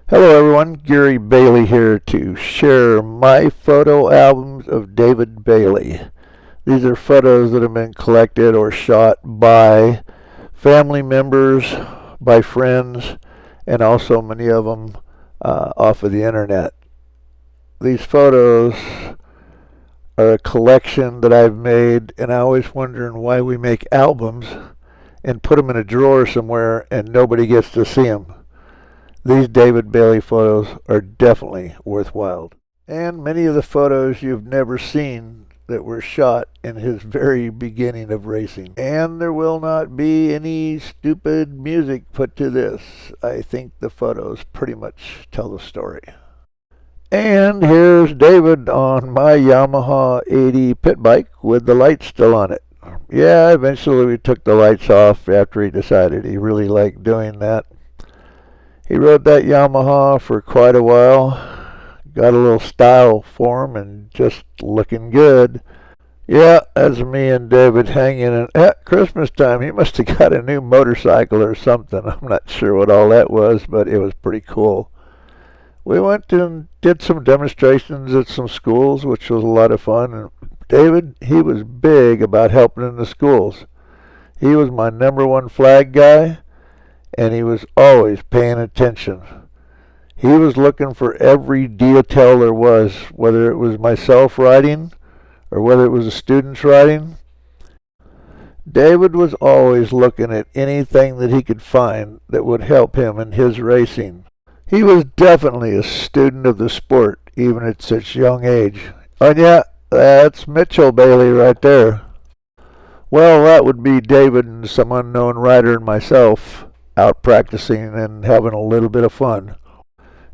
Hello everyone, Gary Bailey here to share my photo albums of David Bailey. These are photos that have been collected or shot by family members, by friends, and also many of them off of the internet. These photos are a collection that I've made, and I always wondering why we make albums and put them in a drawer somewhere and nobody gets to see them. These David Bailey photos are definitely worthwhile. And many of the photos you've never seen that were shot in his very beginning of racing. And there will not be any stupid music put to this. I think the photos pretty much tell the story. And here's David on my Yamaha 80 pit bike with the lights still on it. Yeah, eventually we took the lights off after he decided he really liked doing that. He rode that Yamaha for quite a while, got a little style for him, and just looking good. Yeah, that's me and David hanging in at Christmas time. He must have got a new motorcycle or something. I'm not sure what all that was, but it was pretty cool. We went and did some demonstrations at some schools, which was a lot of fun. And David, he was big about helping in the schools. He was my #1 flag guy, and he was always paying attention. He was looking for every detail there was, whether it was myself riding or whether it was the students riding. David was always looking at anything that he could find that would help him in his racing. He was definitely a student of the sport, even at such young age. And yeah, that's Mitchell Bailey right there. Well, that would be David and some unknown rider and myself out practicing and having a little bit of fun.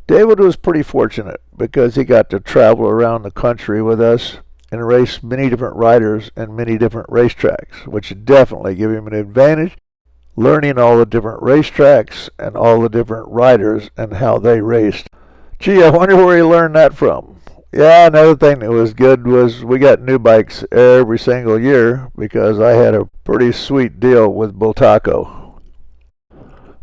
David was pretty fortunate because he got to travel around the country with us and race many different riders and many different racetracks, which definitely gave him an advantage, learning all the different racetracks and all the different riders and how they raced. Gee, I wonder where he learned that from. Yeah, another thing that was good was we got new bikes every single year because I had a pretty sweet deal with Bultaco.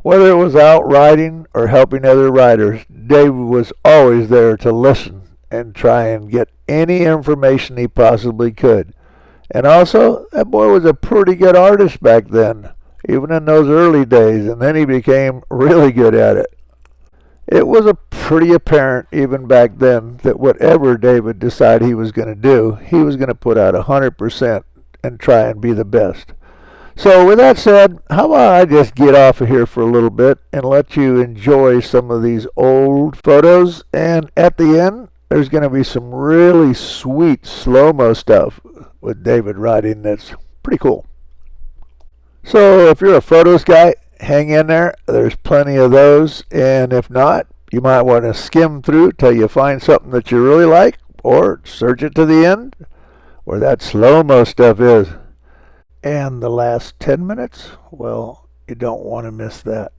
Whether it was out riding or helping other riders, David was always there to listen and try and get any information he possibly could. And also, that boy was a pretty good artist back then, even in those early days, and then he became really good at it. It was a pretty apparent even back then that whatever David decided he was going to do, he was going to put out 100% and try and be the best. So with that said, how about I just get off of here for a little bit and let you enjoy some of these old photos, and at the end there's going to be some really sweet slow-mo stuff with David riding that's pretty cool. So if you're a photos guy, hang in there. There's plenty of those, and if not, you might want to skim through till you find something that you really like, or search it to the end where that slow-mo stuff is. And the last 10 minutes, well, you don't want to miss that.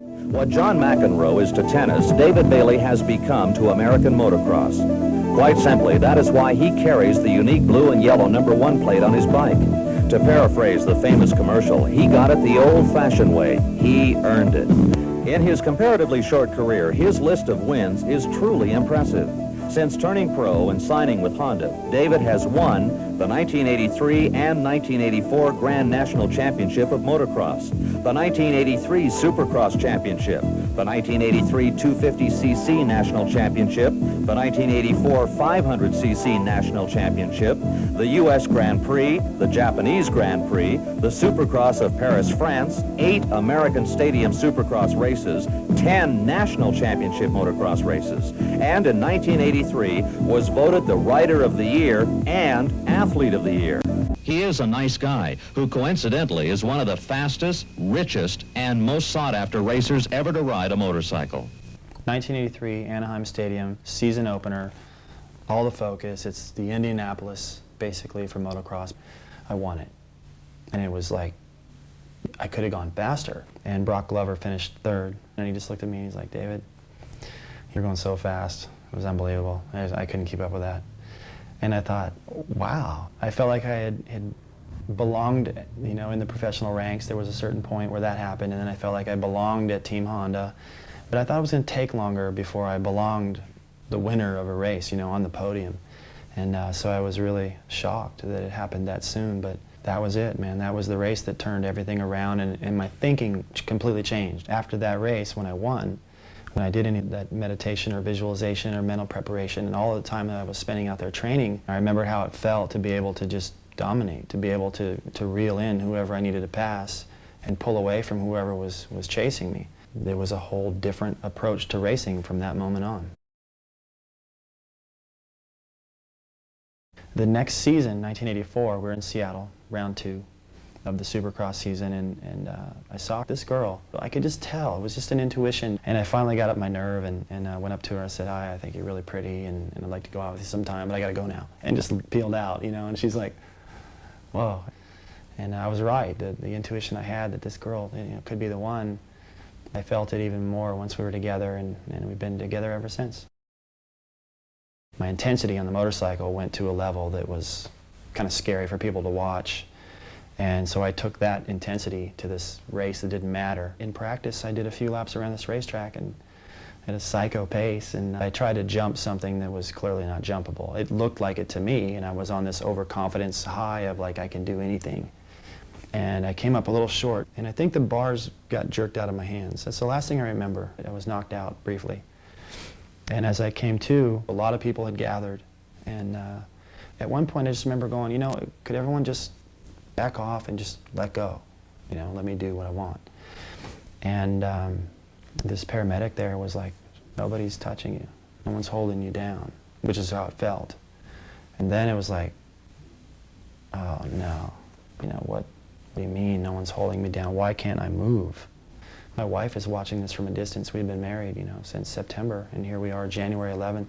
What John McEnroe is to tennis, David Bailey has become to American motocross. Quite simply, that is why he carries the unique blue and yellow #1 plate on his bike. To paraphrase the famous commercial, he got it the old-fashioned way. He earned it. In his comparatively short career, his list of wins is truly impressive. Since turning pro and signing with Honda, David has won the 1983 and 1984 Grand National Championship of Motocross, the 1983 Supercross Championship, the 1983 250cc National Championship, the 1984 500cc National Championship, the U.S. Grand Prix, the Japanese Grand Prix, the Supercross of Paris, France, 8 American Stadium Supercross races, 10 National Championship motocross races, and in 1983 was voted the Rider of the Year and Athlete of the Year. He is a nice guy who coincidentally is one of the fastest, richest, and most sought-after racers ever to ride a motorcycle. 1983 Anaheim Stadium, season opener, all the focus. It's the Indianapolis, basically, for motocross. I won it. And it was like, I could have gone faster. And Brock Glover finished third. And he just looked at me and he's like, David, you're going so fast. It was unbelievable. I couldn't keep up with that. And I thought, wow. I felt like I had belonged, you know, in the professional ranks. There was a certain point where that happened, and then I felt like I belonged at Team Honda. But I thought it was going to take longer before I belonged the winner of a race, you know, on the podium. And so I was really shocked that it happened that soon, but that was it, man. That was the race that turned everything around, and my thinking completely changed. After that race, when I won, when I did any of that meditation or visualization or mental preparation and all the time that I was spending out there training, I remember how it felt to be able to just dominate, to be able to reel in whoever I needed to pass and pull away from whoever was chasing me. There was a whole different approach to racing from that moment on. The next season, 1984, we were in Seattle, round 2 of the Supercross season, and I saw this girl. I could just tell. It was just an intuition. And I finally got up my nerve and went up to her and said, hi, I think you're really pretty, and I'd like to go out with you sometime, but I got to go now. And just peeled out, you know, and she's like, whoa. And I was right. The intuition I had that this girl, you know, could be the one, I felt it even more once we were together, and we've been together ever since. My intensity on the motorcycle went to a level that was kind of scary for people to watch. And so I took that intensity to this race that didn't matter. In practice, I did a few laps around this racetrack and at a psycho pace, and I tried to jump something that was clearly not jumpable. It looked like it to me, and I was on this overconfidence high of like I can do anything. And I came up a little short, and I think the bars got jerked out of my hands. That's the last thing I remember. I was knocked out briefly. And as I came to, a lot of people had gathered, and at one point I just remember going, you know, could everyone just back off and just let go, you know, let me do what I want. And this paramedic there was like, nobody's touching you, no one's holding you down, which is how it felt. And then it was like, oh no, you know, what do you mean no one's holding me down? Why can't I move? My wife is watching this from a distance. We've been married, you know, since September, and here we are, January 11th.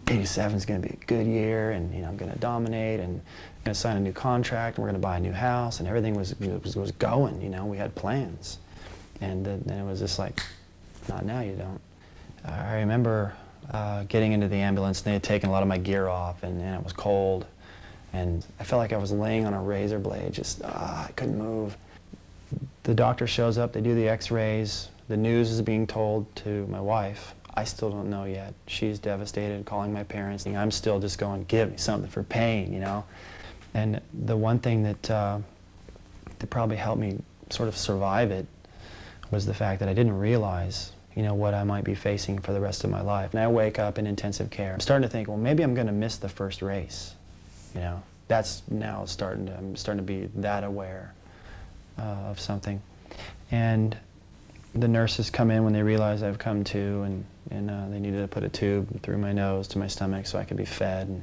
87 is going to be a good year, and you know, I'm going to dominate, and I'm going to sign a new contract, and we're going to buy a new house, and everything was going. You know, we had plans, and then it was just like, not now, you don't. I remember getting into the ambulance, and they had taken a lot of my gear off, and it was cold, and I felt like I was laying on a razor blade, just I couldn't move. The doctor shows up, they do the x-rays, the news is being told to my wife. I still don't know yet. She's devastated, calling my parents. I'm still just going, give me something for pain, you know? And the one thing that probably helped me sort of survive it was the fact that I didn't realize, you know, what I might be facing for the rest of my life. And I wake up in intensive care. I'm starting to think, well, maybe I'm going to miss the first race, you know? That's now I'm starting to be that aware of something. And the nurses come in when they realize I've come to, and they needed to put a tube through my nose to my stomach so I could be fed. And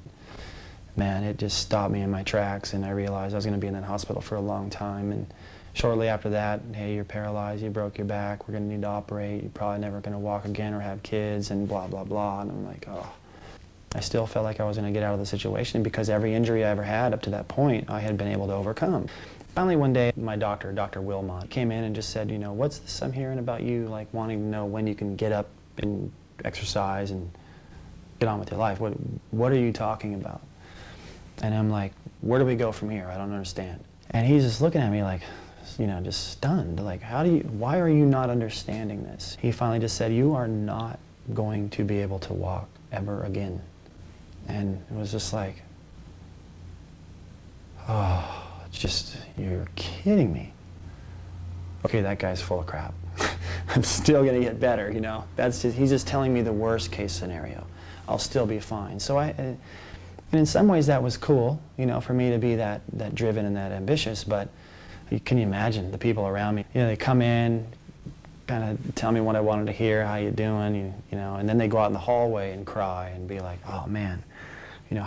man, it just stopped me in my tracks, and I realized I was going to be in that hospital for a long time. And shortly after that, hey, you're paralyzed, you broke your back, we're going to need to operate, you're probably never going to walk again or have kids, and blah, blah, blah. And I'm like, oh. I still felt like I was going to get out of the situation because every injury I ever had up to that point, I had been able to overcome. Finally one day, my doctor, Dr. Wilmot, came in and just said, you know, what's this I'm hearing about you, like wanting to know when you can get up and exercise and get on with your life. What are you talking about? And I'm like, where do we go from here? I don't understand. And he's just looking at me like, you know, just stunned. Like, why are you not understanding this? He finally just said, you are not going to be able to walk ever again. And it was just like, oh, it's just, you're kidding me. Okay, that guy's full of crap. I'm still gonna get better, you know. He's just telling me the worst case scenario. I'll still be fine. So and in some ways that was cool, you know, for me to be that driven and that ambitious, but can you imagine the people around me? You know, they come in, kind of tell me what I wanted to hear, how you doing, you know, and then they go out in the hallway and cry and be like, oh man, you know,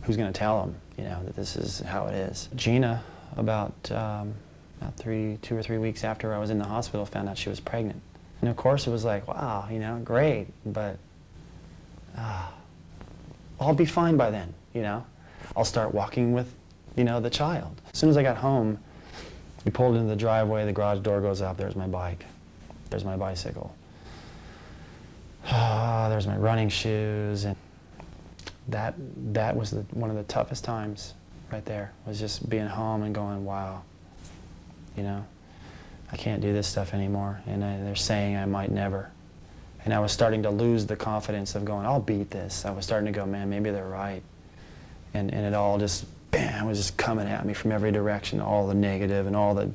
who's gonna tell them, you know, that this is how it is. Gina, about 2 or 3 weeks after I was in the hospital, found out she was pregnant. And of course it was like, wow, you know, great, but I'll be fine by then, you know. I'll start walking with, you know, the child. As soon as I got home, we pulled into the driveway, the garage door goes up, there's my bike, there's my bicycle. There's my running shoes, and that was one of the toughest times right there, was just being home and going, wow, you know, I can't do this stuff anymore, and they're saying I might never. And I was starting to lose the confidence of going, I'll beat this. I was starting to go, man, maybe they're right. And it all just, bam, was just coming at me from every direction, all the negative and all the,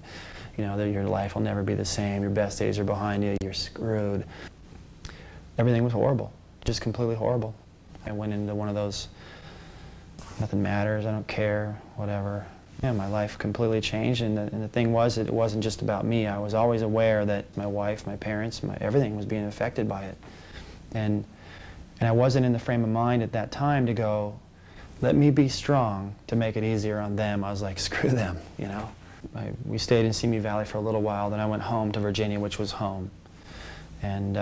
you know, that your life will never be the same, your best days are behind you, you're screwed. Everything was horrible, just completely horrible. I went into one of those, nothing matters, I don't care, whatever. Yeah, my life completely changed, and the thing was, it wasn't just about me. I was always aware that my wife, my parents, everything was being affected by it. And I wasn't in the frame of mind at that time to go, let me be strong to make it easier on them. I was like, screw them, you know. We stayed in Simi Valley for a little while, then I went home to Virginia, which was home. And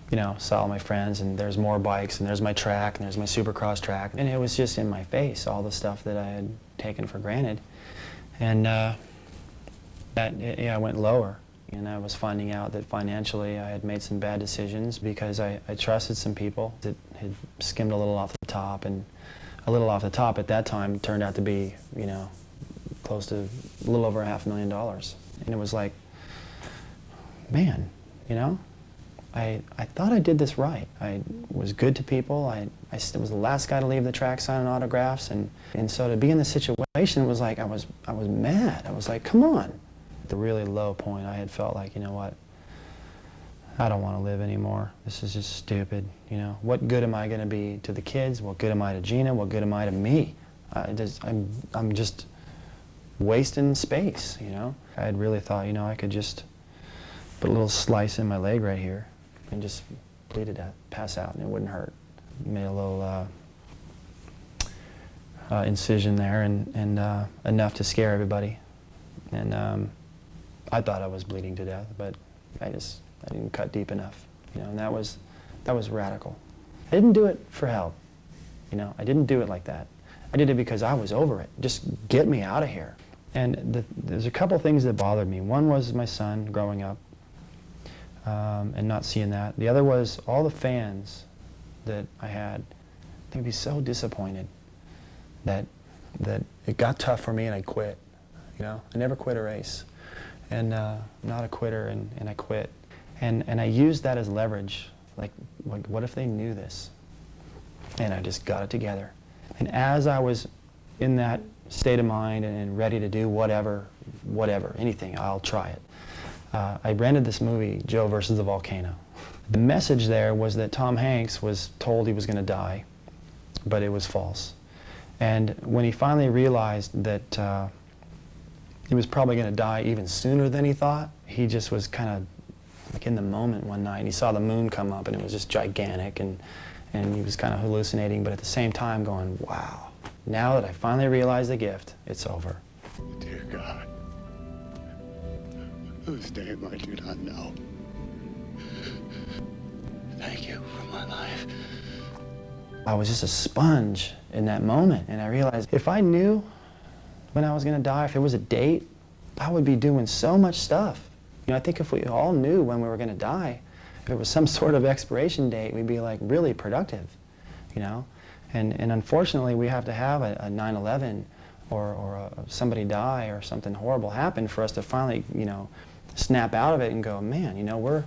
you know, saw all my friends, and there's more bikes, and there's my track, and there's my supercross track. And it was just in my face, all the stuff that I had taken for granted. And I went lower. And I was finding out that financially I had made some bad decisions because I trusted some people that had skimmed a little off the top, and a little off the top at that time turned out to be, you know, close to a little over $500,000. And it was like, man, you know, I thought I did this right. I was good to people. I was the last guy to leave the track signing autographs, and so to be in this situation was like I was mad. I was like, come on. At the really low point, I had felt like, you know what, I don't want to live anymore. This is just stupid. You know, what good am I going to be to the kids? What good am I to Gina? What good am I to me? I'm just wasting space. You know, I had really thought, you know, I could just put a little slice in my leg right here and just bleed to death, pass out, and it wouldn't hurt. Made a little incision there, and enough to scare everybody. And I thought I was bleeding to death, but I didn't cut deep enough, you know. And that was radical. I didn't do it for help, you know. I didn't do it like that. I did it because I was over it. Just get me out of here. And there's a couple things that bothered me. One was my son growing up. And not seeing that. The other was all the fans that I had. They'd be so disappointed that it got tough for me and I quit. You know, I never quit a race, and not a quitter, and I quit. And I used that as leverage. Like, what if they knew this? And I just got it together. And as I was in that state of mind and ready to do whatever, anything, I'll try it. I rented this movie, Joe versus the Volcano. The message there was that Tom Hanks was told he was going to die, but it was false. And when he finally realized that he was probably going to die even sooner than he thought, he just was kind of like in the moment one night, and he saw the moon come up, and it was just gigantic, and he was kind of hallucinating, but at the same time going, wow, now that I finally realized the gift, it's over. Dear God, whose name I do not know. Thank you for my life. I was just a sponge in that moment, and I realized if I knew when I was going to die, if there was a date, I would be doing so much stuff. You know, I think if we all knew when we were going to die, if it was some sort of expiration date, we'd be like really productive, you know? And unfortunately, we have to have a 9/11 or somebody die or something horrible happen for us to finally, you know, snap out of it and go, man, you know, we're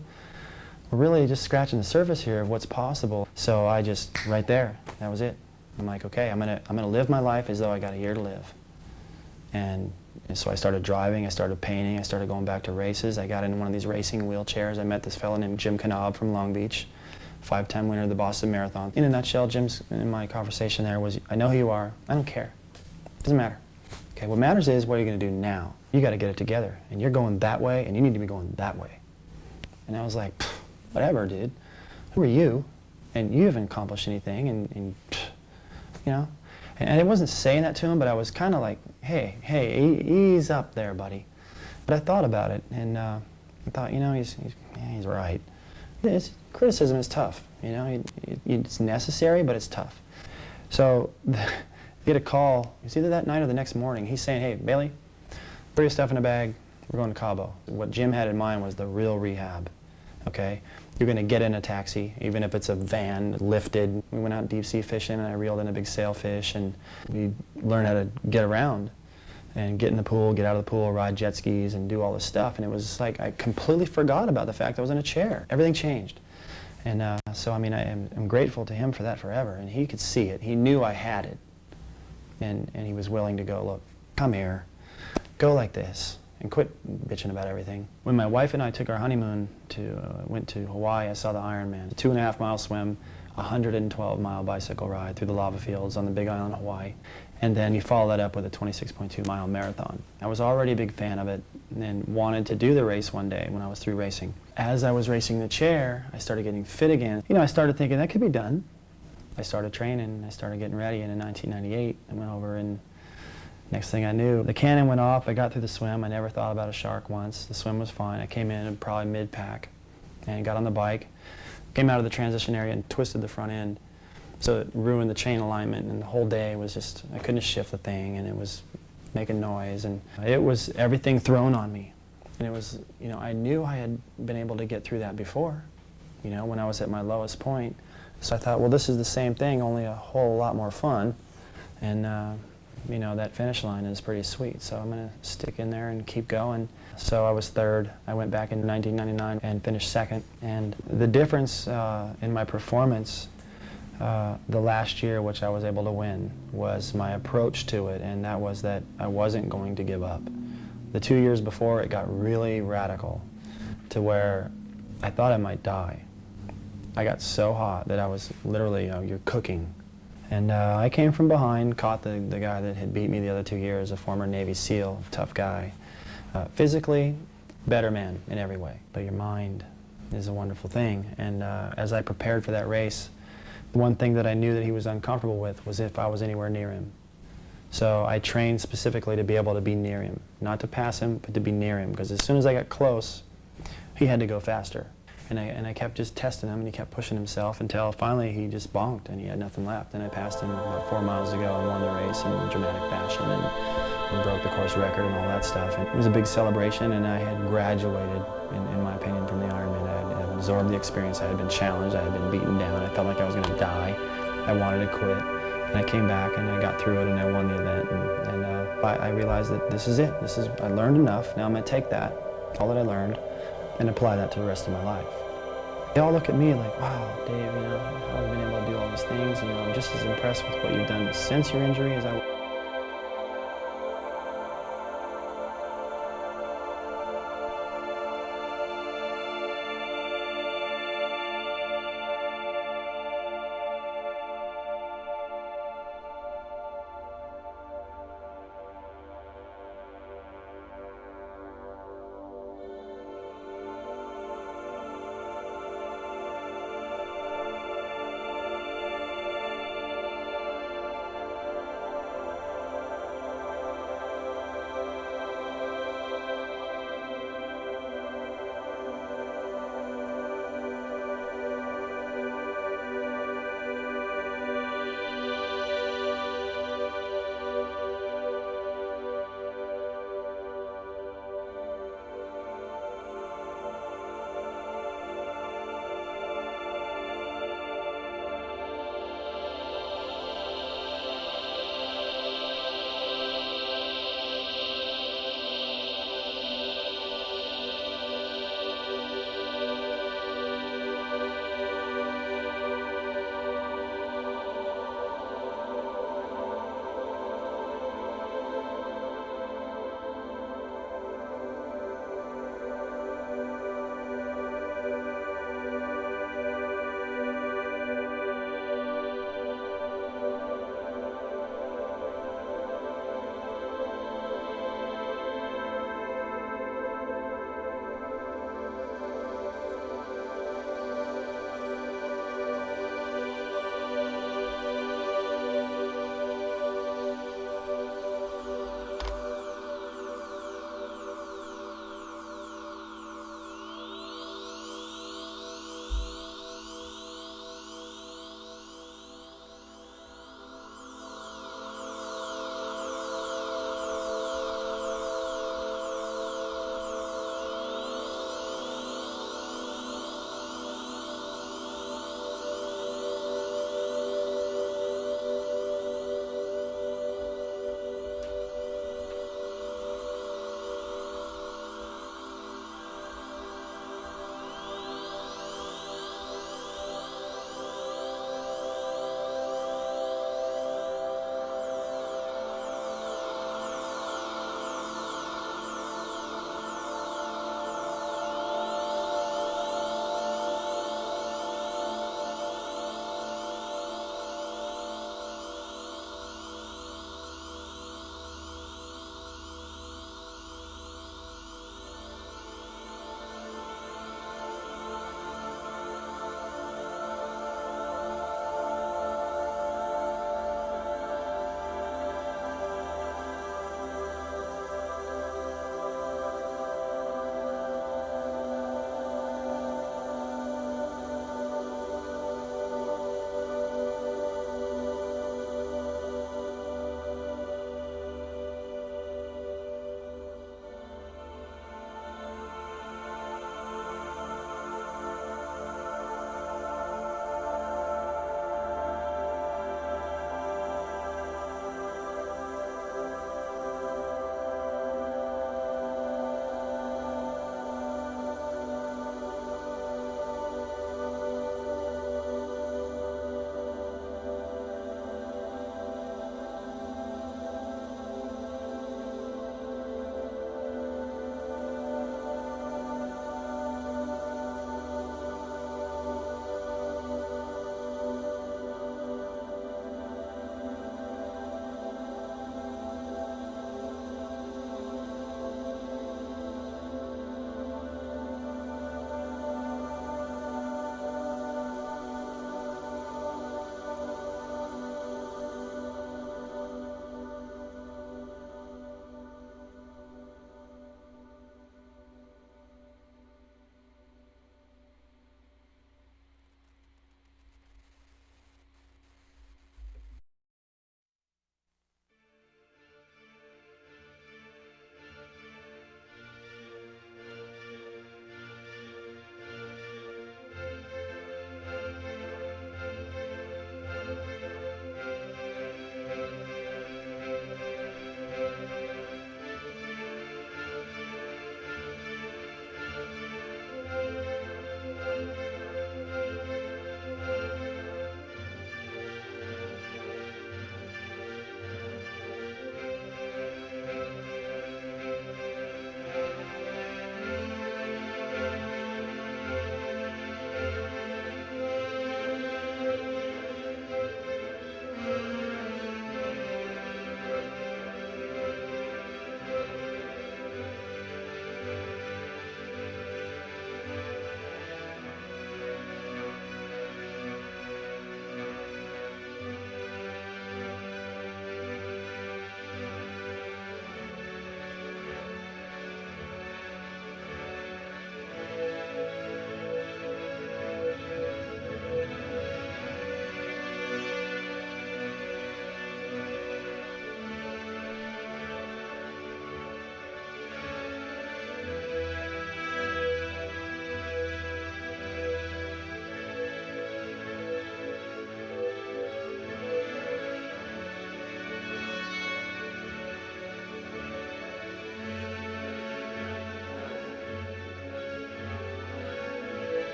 really just scratching the surface here of what's possible. So I just, right there, that was it. I'm like, okay, I'm gonna live my life as though I got a year to live. And so I started driving, I started painting, I started going back to races. I got in one of these racing wheelchairs. I met this fellow named Jim Knaub from Long Beach, 5-time winner of the Boston Marathon. In a nutshell, Jim's, in my conversation there was, I know who you are, I don't care. Doesn't matter. Okay, what matters is what are you gonna do now? You gotta get it together. And you're going that way, and you need to be going that way. And I was like, whatever, dude. Who are you? And you haven't accomplished anything, and you know? And I wasn't saying that to him, but I was kind of like, hey, ease up there, buddy. But I thought about it, and I thought, you know, he's right. Criticism is tough, you know? It's necessary, but it's tough. So, get a call, it's either that night or the next morning. He's saying, hey, Bailey, throw your stuff in a bag, we're going to Cabo. What Jim had in mind was the real rehab, okay? You're going to get in a taxi, even if it's a van, lifted. We went out deep sea fishing, and I reeled in a big sailfish, and we learned how to get around and get in the pool, get out of the pool, ride jet skis, and do all this stuff. And it was like I completely forgot about the fact I was in a chair. Everything changed. And so, I mean, I'm grateful to him for that forever. And he could see it. He knew I had it. And he was willing to go, look, come here, go like this, and quit bitching about everything. When my wife and I took our honeymoon went to Hawaii, I saw the Ironman. A 2.5-mile swim, 112-mile bicycle ride through the lava fields on the Big Island of Hawaii. And then you follow that up with a 26.2-mile marathon. I was already a big fan of it and wanted to do the race one day when I was through racing. As I was racing the chair, I started getting fit again. You know, I started thinking that could be done. I started training, I started getting ready, and in 1998, I went over, and next thing I knew, the cannon went off. I got through the swim. I never thought about a shark once. The swim was fine. I came in probably mid-pack and got on the bike, came out of the transition area and twisted the front end. So it ruined the chain alignment, and the whole day was just, I couldn't shift the thing, and it was making noise, and it was everything thrown on me. And it was, you know, I knew I had been able to get through that before, you know, when I was at my lowest point. So I thought, well, this is the same thing, only a whole lot more fun. And, you know, that finish line is pretty sweet. So I'm going to stick in there and keep going. So I was third. I went back in 1999 and finished second. And the difference in my performance the last year, which I was able to win, was my approach to it. And that was that I wasn't going to give up. The 2 years before, it got really radical to where I thought I might die. I got so hot that I was literally, you know, you're cooking. And I came from behind, caught the guy that had beat me the other 2 years, a former Navy SEAL, tough guy. Physically, better man in every way. But your mind is a wonderful thing. And as I prepared for that race, one thing that I knew that he was uncomfortable with was if I was anywhere near him. So I trained specifically to be able to be near him. Not to pass him, but to be near him. Because as soon as I got close, he had to go faster. And I kept just testing him, and he kept pushing himself until finally he just bonked and he had nothing left. And I passed him about 4 miles to go and won the race in dramatic fashion and broke the course record and all that stuff. And it was a big celebration, and I had graduated, in my opinion, from the Ironman. I had absorbed the experience. I had been challenged. I had been beaten down. I felt like I was going to die. I wanted to quit. And I came back, and I got through it, and I won the event. And I realized that this is it. I learned enough. Now I'm going to take that, all that I learned, and apply that to the rest of my life. They all look at me like, wow, Dave, you know, how have you been able to do all these things? You know, I'm just as impressed with what you've done since your injury as I was.